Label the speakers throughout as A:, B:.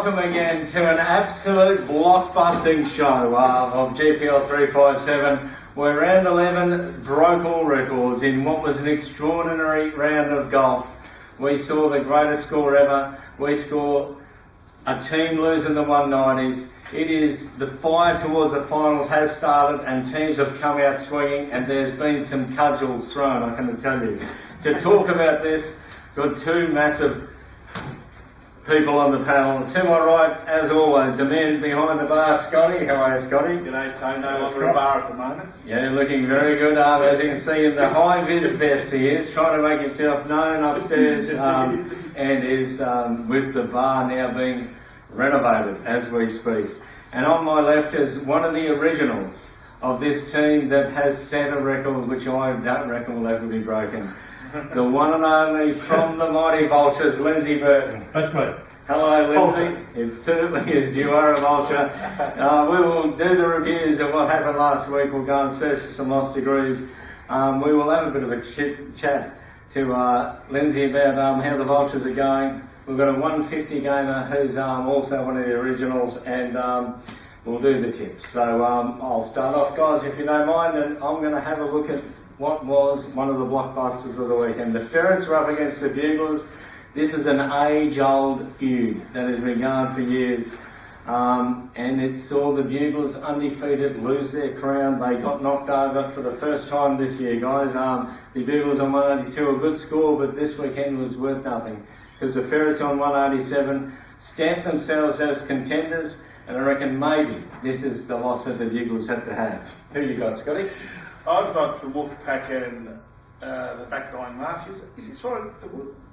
A: welcome again to an absolute blockbusting show of GPL 357, where round 11 broke all records in what was an extraordinary round of golf. We saw the greatest score ever. We saw a team losing the 190s. It is, the fire towards the finals has started and teams have come out swinging, and there's been some cudgels thrown, I can tell you. To talk about this, got two massive people on the panel. To my right, as always, the man behind the bar, Scotty. How are you, Scotty?
B: G'day, Tony. No longer a bar at the moment.
A: Yeah, looking very good. As you can see in the high-vis vest he is, trying to make himself known upstairs, and is with the bar now being renovated as we speak. And on my left is one of the originals of this team that has set a record which I don't reckon will ever be broken. The one and only from the mighty Vultures, Lindsay Burton.
C: That's me.
A: Hello, Lindsay. It certainly is. You are a vulture. We will do the reviews of what happened last week. We'll go and search for some lost degrees. We will have a bit of a chat to Lindsay about how the Vultures are going. We've got a 150 gamer who's also one of the originals, and we'll do the tips. So I'll start off, guys, if you don't mind, and I'm going to have a look at what was one of the blockbusters of the weekend. The Ferrets were up against the Buglers. This is an age-old feud that has been going for years, and it saw the Buglers undefeated lose their crown. They got knocked over for the first time this year, guys. The Buglers on 182, a good score, but this weekend was worth nothing, because the Ferrets on 187 stamped themselves as contenders, and I reckon maybe this is the loss that the Buglers had to have. Who you got, Scotty?
B: I've got the Wolfpack and the Backline Mafias. Is this right?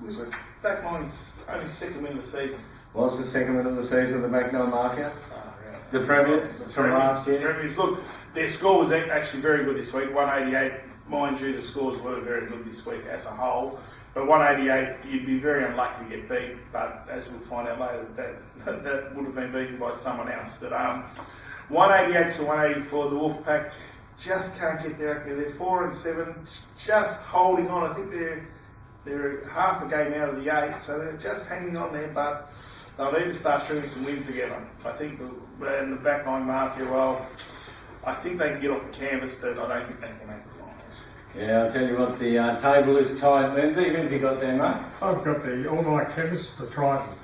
B: Was the Backline's only second win of the season?
A: Was the second win of the season, the Backline Mafia?
B: Yeah.
A: The Premiers from last year?
B: Premiers. Look, their score was actually very good this week, 188. Mind you, the scores were very good this week as a whole. But 188, you'd be very unlucky to get beat, but as we'll find out later, that would have been beaten by someone else. But 188 to 184, the Wolfpack just can't get there. They're 4-7, just holding on. I think they're half a game out of the 8, so they're just hanging on there, but they'll need to start stringing some wins together. I think the Backline Mafia, well, I think they can get off the canvas, but I don't think they can make the finals.
A: Yeah, I'll tell you what, the table is tight, Lindsay. Even if you got there, mate.
C: I've got the all-night chemists, the Tritons.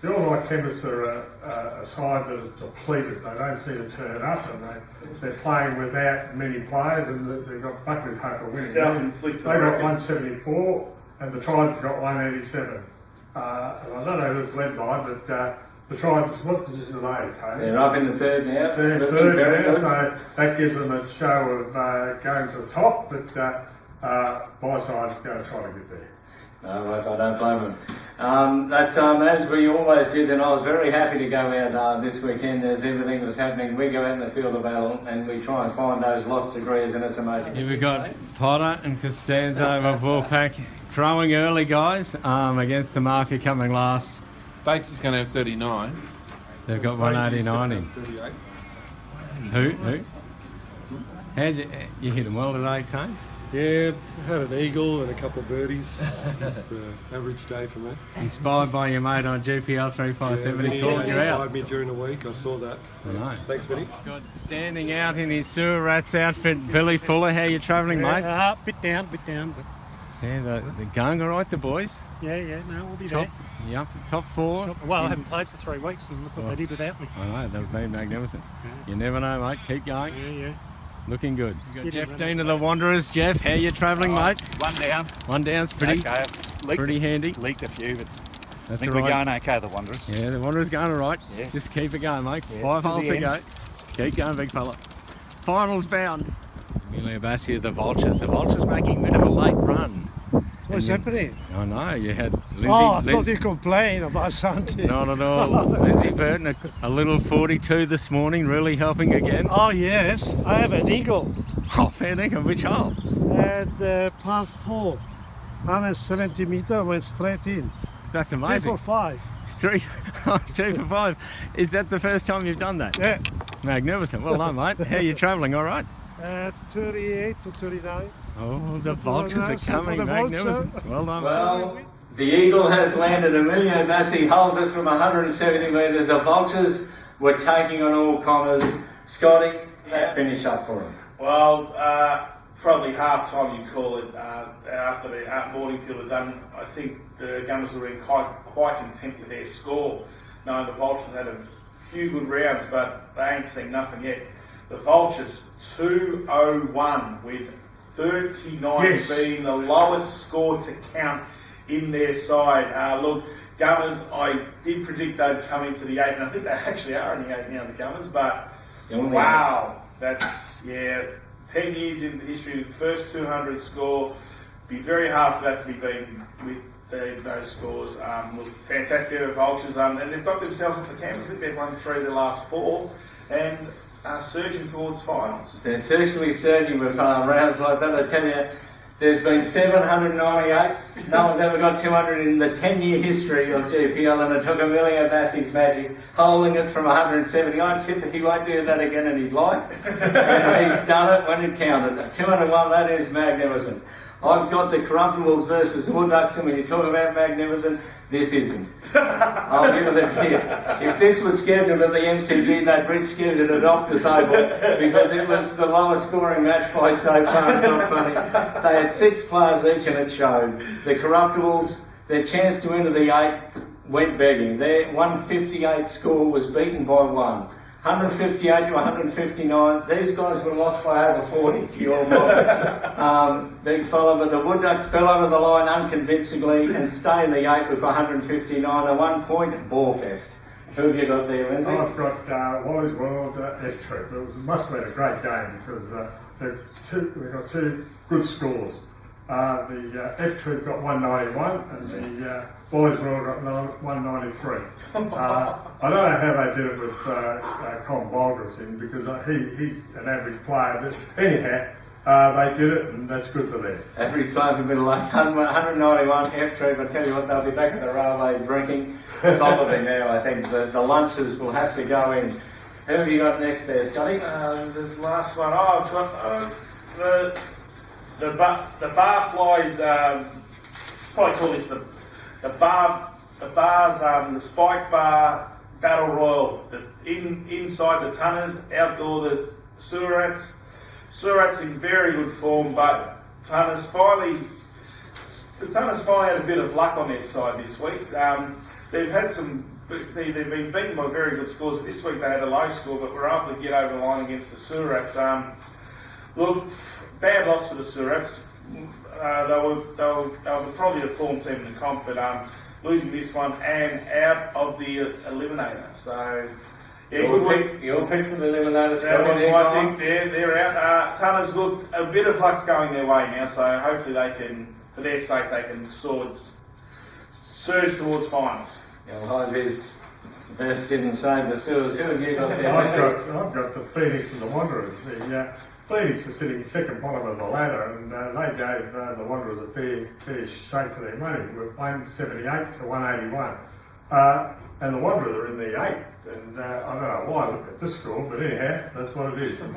C: The all-night chemists are a side that is depleted. They don't seem to turn up, and they're playing without many players, and they've got Buckley's hope of winning. They got 174, and the Tritons got 187. And I don't know who it's led by, but the Tritons, what position are they, Tony?
A: They're up in the third now.
C: Third now, so that gives them a show of going to the top, but my side's going to try to get there.
A: No, I don't blame them. That's as we always did, and I was very happy to go out this weekend as everything was happening. We go out in the field of battle and we try and find those lost degrees, and it's amazing. Here we've got Potter and Costanzo of Wolfpack throwing early, guys, against the Mafia coming last.
D: Bates is going to have 39.
A: They've got 189 in.
D: 38.
A: Who? How'd you hit them well today, Tone?
E: Yeah, had an eagle and a couple of birdies. Just an average day for me.
A: Inspired by your mate on GPL 357, he called you out.
E: Inspired me during the week, I saw that.
A: I know.
E: Thanks, Vinny.
A: Got standing out in his sewer rats outfit, Billy Fuller. How you travelling, mate?
F: Bit down. But
A: Yeah, they're going all right, the boys.
F: yeah, no, we'll be there.
A: Yep, top four.
F: Well, I haven't played for 3 weeks, and look what they did without me.
A: I know, they've been magnificent. You never know, mate. Keep going.
F: Yeah.
A: Looking good. You got Jeff Dean of the Wanderers. Jeff, how you travelling, mate?
G: One down.
A: One down's pretty handy.
G: Leaked a few, but
A: That's
G: I think
A: all
G: we're
A: right.
G: going okay, the Wanderers.
A: Yeah, the Wanderers going all right.
G: Yeah.
A: Just keep it going, mate.
G: Yeah,
A: 5
G: to
A: holes
G: the
A: to go.
G: end.
A: Keep going, big fella. Finals bound. Emilio Bassi of the Vultures. The Vultures making a bit of a late run.
F: What's happening?
A: I know, you had Lindsay...
F: I thought you complained about something.
A: Not at all. Lindsay Burton, a little 42 this morning, really helping again.
F: Oh, yes. I have an eagle
A: Oh, fair dinkum. Which hole?
F: at par 4. 170 meter, went straight in.
A: That's
F: 3
A: amazing.
F: for 5.
A: 2 for 5. Is that the first time you've done that?
F: Yeah.
A: Magnificent. Well done, mate. How are you travelling? All right?
F: 38 to 39.
A: Oh, the Vultures are coming.
F: For the
A: Magnificent.
F: Vulture.
A: Well done.
H: Well,
A: The Eagle has landed. Emilio Bassi holds it from 170 metres. The Vultures were taking on all comers. Scotty, that finish up for him.
B: Well, probably half time you call it after the Morningfield had done. I think the Gunners were in quite content with their score, knowing the Vultures had a few good rounds, but they ain't seen nothing yet. The Vultures 201 with 39 being the lowest score to count in their side. Look, Gunners, I did predict they'd come into the 8, and I think they actually are in the 8 now, the Gunners, but wow, that's, 10 years in the history, the first 200 score, be very hard for that to be beaten with those scores. Look, fantastic of the Vultures, and they've got themselves off the canvas. I think they've won 3 of the last 4, and are surging towards finals.
A: They're certainly surging with rounds like that. I tell you, there's been 798. No one's ever got 200 in the 10-year history of GPL, and it took Emilio Bassi's magic, holding it from 170. I kid that he won't do that again in his life. And he's done it when it counted. 201, that is magnificent. I've got the Corruptibles versus Wood Ducks, and when you talk about magnificent, this isn't. I'll give it to you. If this was scheduled at the MCG, they'd rescheduled it off disabled because it was the lowest scoring match by so far. It's not funny. They had 6 players each, and it showed. The Corruptibles, their chance to enter the 8 went begging. Their 158 score was beaten by 1. 158 to 159. These guys were lost by over 40 to your book. Big fella, but the Wood Ducks fell over the line unconvincingly and stay in the 8 with 159. A 1 point ball fest. Who have you got there, Lindsay?
C: I've got Wally's World F-Troop. It must have been a great game because they've got 2 good scores. The F-Troop got 191 and the Boys World got 193. I don't know how they did it with Con Bulgars in because he's an average player. But anyhow, they did it and that's good for them.
A: Average player for a bit of luck. 191 F-Troop. I tell you what, they'll be back at the railway drinking solidly now. I think the lunches will have to go in. Who have you got next there, Scotty?
B: The last one. I've got the barflies. Probably call this the spike bar battle royal. Inside the Tunners, outdoor the Surats. Surats in very good form, but the Tunners finally had a bit of luck on their side this week. They've been beaten by very good scores, but this week they had a low score, but were able to get over the line against the Surats. Look, bad loss for the Surats. They were probably the form team in the comp, but losing this one and out of the eliminator. So,
A: Your pick for the eliminator.
B: I think they're out. Tunners, look, a bit of luck's going their way now, so hopefully they can, for their sake, they can surge towards finals.
A: Well, his best didn't save the Sewers. Who have you got there?
C: I've got the Phoenix and the Wanderers. The Phoenix are sitting second bottom of the ladder, and they gave the Wanderers a fair shake for their money. With 178 to 181, and the Wanderers are in the 8th. And I don't know why I look at this score, but anyhow, that's what it is. And,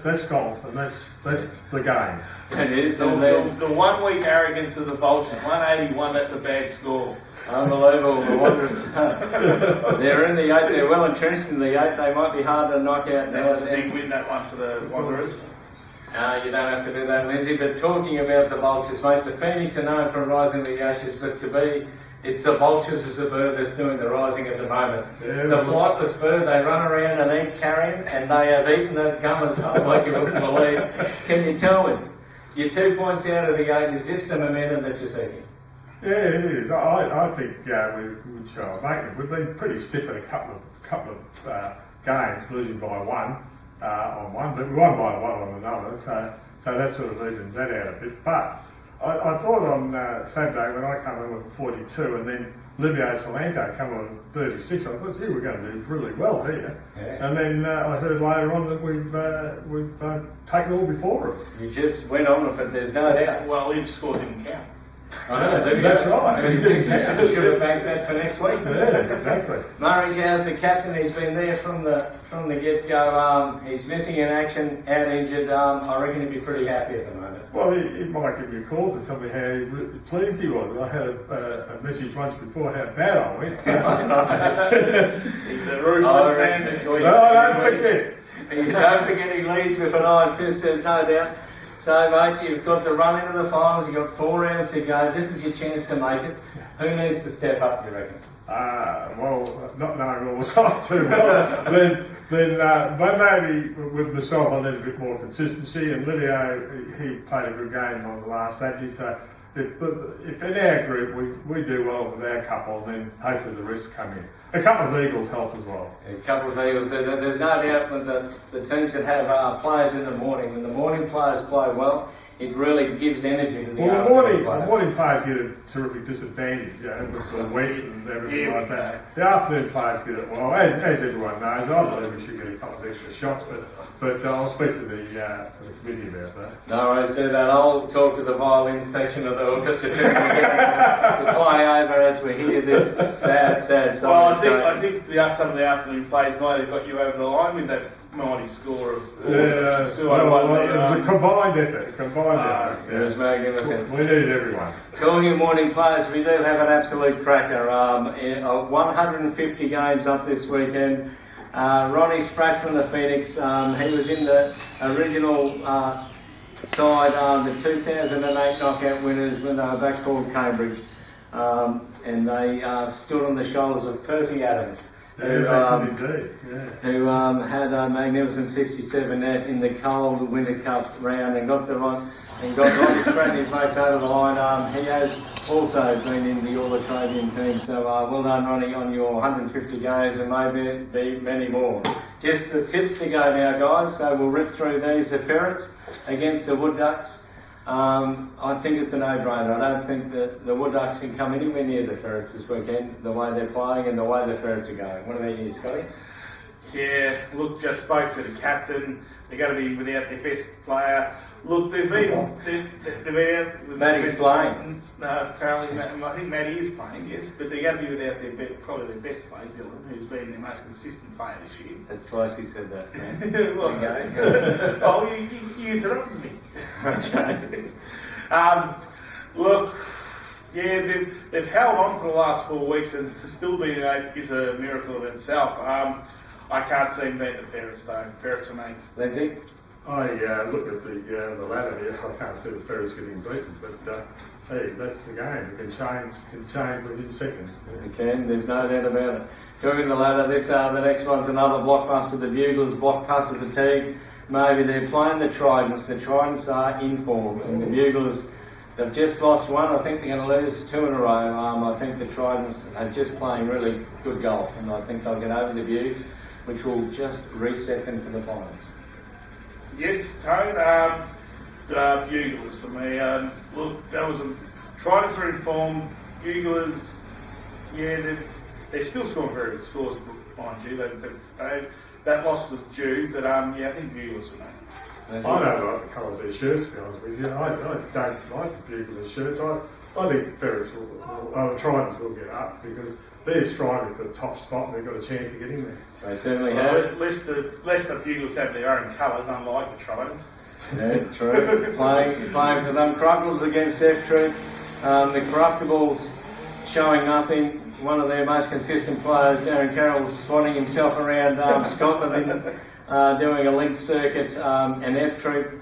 C: that's golf, and that's the game.
A: It is.
B: The 1 week arrogance of the Vultures, 181. That's a bad score.
A: Unbelievable, the Wanderers. They're in the 8, they're well entrenched in the 8, they might be hard to knock out.
B: That was a big win, that one for the Wanderers.
A: You don't have to do that, Lindsay, but talking about the Vultures, mate, the Phoenix are known for rising the Ashes, but it's the Vultures as a bird that's doing the rising at the moment.
C: Yeah,
A: the flightless bird, they run around and eat carrion, and they have eaten the Gunners up like you wouldn't believe. Can you tell me, you're 2 points out of the 8, is this the momentum that you're seeking?
C: Yeah, it is. I think we shall make it. We've been pretty stiff in a couple of games, losing by 1 on one, but we won by 1 on another. So that sort of evens that out a bit. But I thought on Saturday when I come in with 42, and then Livio Solanto come on with 36, I thought, gee, we're going to do really well here.
A: Yeah.
C: And then I heard later on that we've taken all before us.
A: You just went on with it, there's no doubt.
B: Well, each score didn't count.
C: That's right.
A: 36 should have banked that for next week.
C: Yeah, exactly.
A: Murray Jow's the captain. He's been there from the get-go. He's missing in action, out injured. I reckon he'd be pretty happy at the moment.
C: Well, he might give you a call to tell me how pleased he was. I had a message once before how bad I went.
B: He's a ruthless man.
C: No, don't forget.
A: Don't forget he leads with an iron fist, there's no doubt. So, mate, you've got to run into the finals. You've got 4 rounds to go. This is your chance to make it. Who needs to step up, you reckon?
C: Well, not knowing all the time too well, but maybe with myself I need a bit more consistency. And Livio, he played a good game on the last Saturday. So if in our group we do well with our couple, then hopefully the rest come in. A couple of Eagles help as well.
A: A couple of Eagles. There's no doubt with the teams that have players in the morning. When the morning players play well, it really gives energy to the
C: the morning players get a terrific disadvantage, with the wet and everything like that. The afternoon players get it well, as everyone knows. I believe we should get a couple of extra shots, but I'll speak to the committee about that.
A: No worries, do that. I'll talk to the violin section of the orchestra too to play over as we hear this sad song.
B: Well, I think some of the afternoon plays might have got you over the line with that mighty score of 2-1.
C: It was a combined effort.
A: It was magnificent.
C: We need everyone.
A: Talking of morning players, we do have an absolute cracker. 150 games up this weekend. Ronnie Spratt from the Phoenix, he was in the original side, the 2008 knockout winners when they were back called Cambridge. And they stood on the shoulders of Percy Adams, who had a magnificent 67 net in the cold Winter Cup round and got Ronnie Spratt and his mates over the line. He has also been in the All-Australian team, so well done, Ronnie, on your 150 games and maybe be many more. Just the tips to go now, guys, so we'll rip through these. The Ferrets against the Wood Ducks. I think it's a no-brainer. I don't think that the Wood Ducks can come anywhere near the Ferrets this weekend, the way they're playing and the way the Ferrets are going. What about you, Scotty?
B: Yeah, look, just spoke to the captain. They're going to be without their best player. Look, they've been out with
A: Matty's playing.
B: No, apparently, I think Matty is playing, yes, but they're going to be without probably their best player, Dylan, who's been their most consistent player this year.
A: That's twice he said that, man.
B: Well,
A: okay.
B: Oh, you interrupted me.
A: Okay.
B: Look, yeah, they've held on for the last 4 weeks, and to still be is a miracle of itself. I can't see them beat the Ferrets though. Ferrets for me.
A: Lindsay?
C: I look at the ladder here. I can't see the Ferrets getting beaten, but hey, that's the game. It can change within seconds.
A: It can. There's no doubt about it. Talking the ladder, the next one's another blockbuster. The Buglers blockbuster fatigue. Maybe they're playing the Tridents. The Tridents are in form, and the Buglers, they've just lost one. I think they're going to lose 2 in a row. I think the Tridents are just playing really good golf, and I think they'll get over the Bugs, which will just reset them for the finals.
B: Yes, Tone. Buglers for me. Look, that was Tridents are in form. Buglers, yeah, they're still scoring very good scores, mind you. That loss was due, but yeah, I think Buglers for me.
C: I don't like the colour of their shirts, to be honest with you. I don't like the Buglers shirts. I think Ferrets Tridents will get up because they're striving for the top spot and they've got a chance to get in there.
A: They certainly have.
B: Lest the Buglers have their own colours, unlike the Tridents.
A: Yeah, true. playing for them. Corruptibles against F Troop. The Corruptibles showing nothing. One of their most consistent players, Darren Carroll's swatting himself around Scotland doing a link circuit. And F Troop,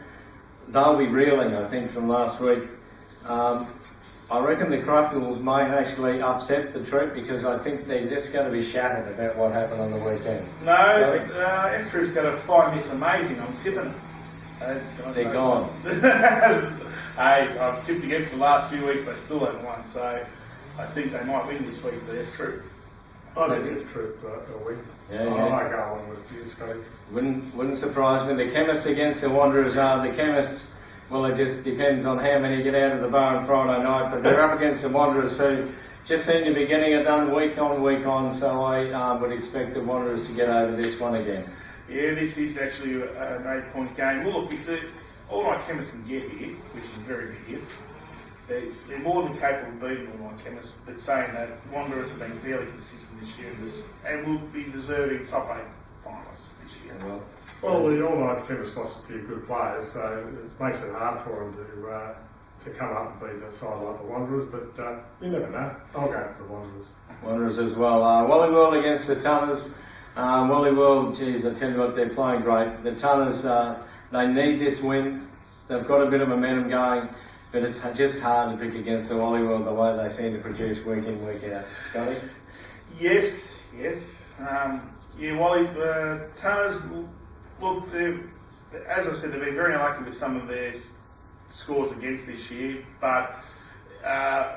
A: they'll be reeling, I think, from last week. I reckon the Corruptibles may actually upset the Troop because I think they're just going to be shattered about what happened on the weekend.
B: No, F Troop's going to find this amazing. I'm tipping.
A: They're gone.
B: Hey, I've tipped against the last few weeks. They still haven't won, so I think they might win this week. The F Troop.
C: I think F Troop will win.
A: Yeah.
C: I might go on with you, Scotty.
A: Wouldn't surprise me. The Chemists against the Wanderers are the Chemists. Well, it just depends on how many get out of the bar on Friday night, but they're up against the Wanderers who just seem to be getting it done week on, so I would expect the Wanderers to get over this one again.
B: Yeah, this is actually an 8-point game. Well, look, if all my Chemists can get here, which is a very big if, they're more than capable of beating all my chemists, but saying that Wanderers have been fairly consistent this year and will be deserving top 8 finalists this year.
C: Well, the All Nights Chemists lost a few good players, so it makes it hard for them to come up and beat a side like the Wanderers, but you never know. I'll go for the Wanderers.
A: Wanderers as well. Wally World against the Tunners. Wally World, geez, I tell you what, they're playing great. The Tunners, they need this win. They've got a bit of momentum going, but it's just hard to pick against the Wally World the way they seem to produce week in, week out. Scotty?
B: Yes. Wally, Tunners, look, as I said, they've been very unlucky with some of their scores against this year, but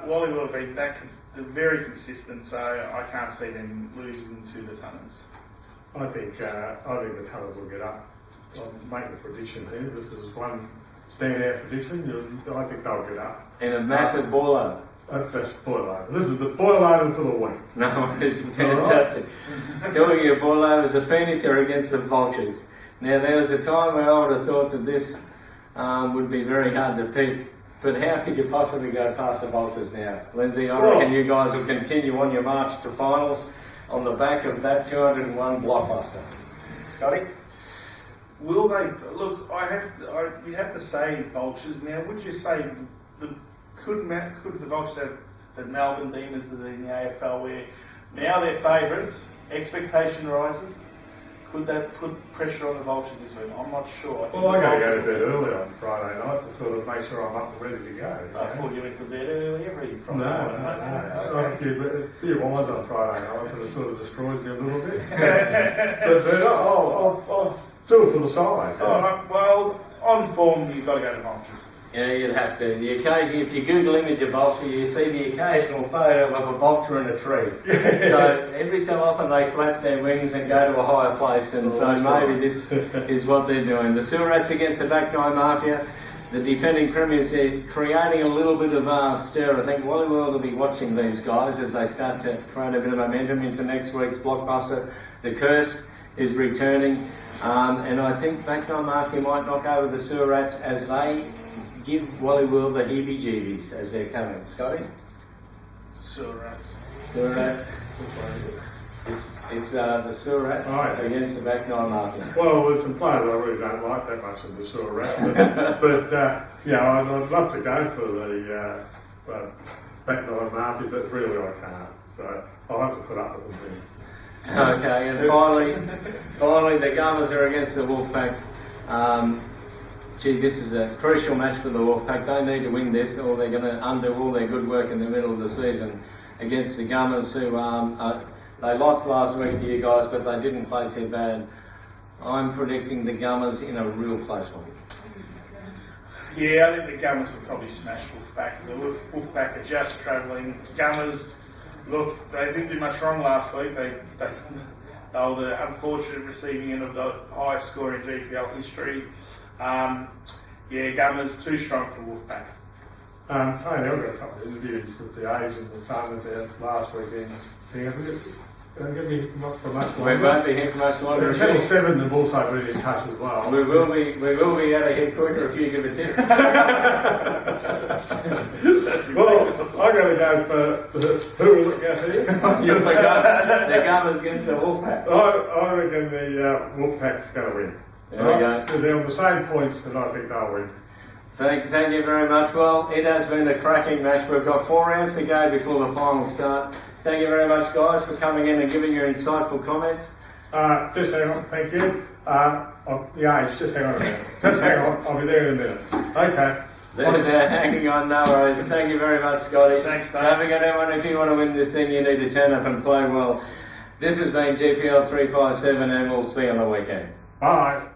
B: Wally will have been they're very consistent, so I can't see them losing to the Tunners.
C: I think the Tunners will get up. I'll make a prediction here. This is one standout prediction. I think they'll get up.
A: In a massive ball over.
C: That's boil over. This is the boil over for the week.
A: No, it's fantastic. Talking of boil overs, the Phoenix are against the Vultures. Now, there was a time where I would have thought that this would be very hard to pick, but how could you possibly go past the Vultures now? Lindsay, I reckon you guys will continue on your march to finals on the back of that 201 blockbuster. Scotty?
B: Will they look? You have to say Vultures now. Would you say could the Vultures have the Melbourne Demons that are in the AFL, where now they're favourites, expectation rises? Could that put pressure on the Vultures this week? I'm not sure.
C: Well, I got to go to bed early on Friday night to sort of make sure I'm up and ready to go.
B: I thought you went to bed early every Friday
C: No.
B: night.
C: I have a few wines on Friday nights and it sort of destroys me a little bit. but I'll do it for the side.
B: Well, on form, you've got to go to Vultures.
A: Yeah, you'd have to. If you Google image a vulture, you see the occasional photo of a vulture in a tree. So every so often they flap their wings and go to a higher place, and so maybe this is what they're doing. The Sewer Rats against the Back Nine Mafia, the defending premiers, they're creating a little bit of stir. I think Wally World will be watching these guys as they start to create a bit of momentum into next week's blockbuster. The Curse is returning, and I think Back Nine Mafia might knock over the Sewer Rats as they give Wally World the heebie-jeebies as they're coming. Scotty?
B: Sewer Rats.
A: Sewer Rats. It's the Sewer Rats against the Back Nine Mafia.
C: Well, there's some players I really don't like that much of the Sewer Rats, but I'd love to go for the Back Nine Mafia, but really I can't. So I'll have to put up with them.
A: Okay, and finally the Gummers are against the Wolfpack. This is a crucial match for the Wolfpack. They need to win this or they're going to undo all their good work in the middle of the season against the Gummers, who they lost last week to you guys, but they didn't play too bad. I'm predicting the Gummers in a real close one.
B: Yeah, I think the Gummers will probably smash Wolfpack. The Wolfpack are just travelling. Gummers, look, they didn't do much wrong last week. They were the unfortunate receiving end of the highest score in GPL history. Gummers too strong for Wolfpack.
C: Tony, I've got a couple of interviews with the Asians and Suns there last weekend. Don't get me much for much longer.
A: We won't be here for much longer.
C: Channel 7 have also been in touch as well.
A: We will be out of here quicker if you give a tip.
C: Well, I'm going to go for who will it go to?
A: You forgot the Gummers against the Wolfpack.
C: I reckon the Wolfpack's going to win.
A: There we go.
C: They're on the same points and I think they'll win.
A: Thank you very much. Well, it has been a cracking match. We've got 4 rounds to go before the final start. Thank you very much, guys, for coming in and giving your insightful comments.
C: Just hang on, thank you. Just hang on a minute. Just hang on, I'll be there in a minute. Okay.
A: There's hanging on, no worries. Thank you very much, Scotty.
B: Thanks, Dave.
A: Don't forget, everyone, if you want to win this thing, you need to turn up and play well. This has been GPL 357, and we'll see you on the weekend.
C: Bye.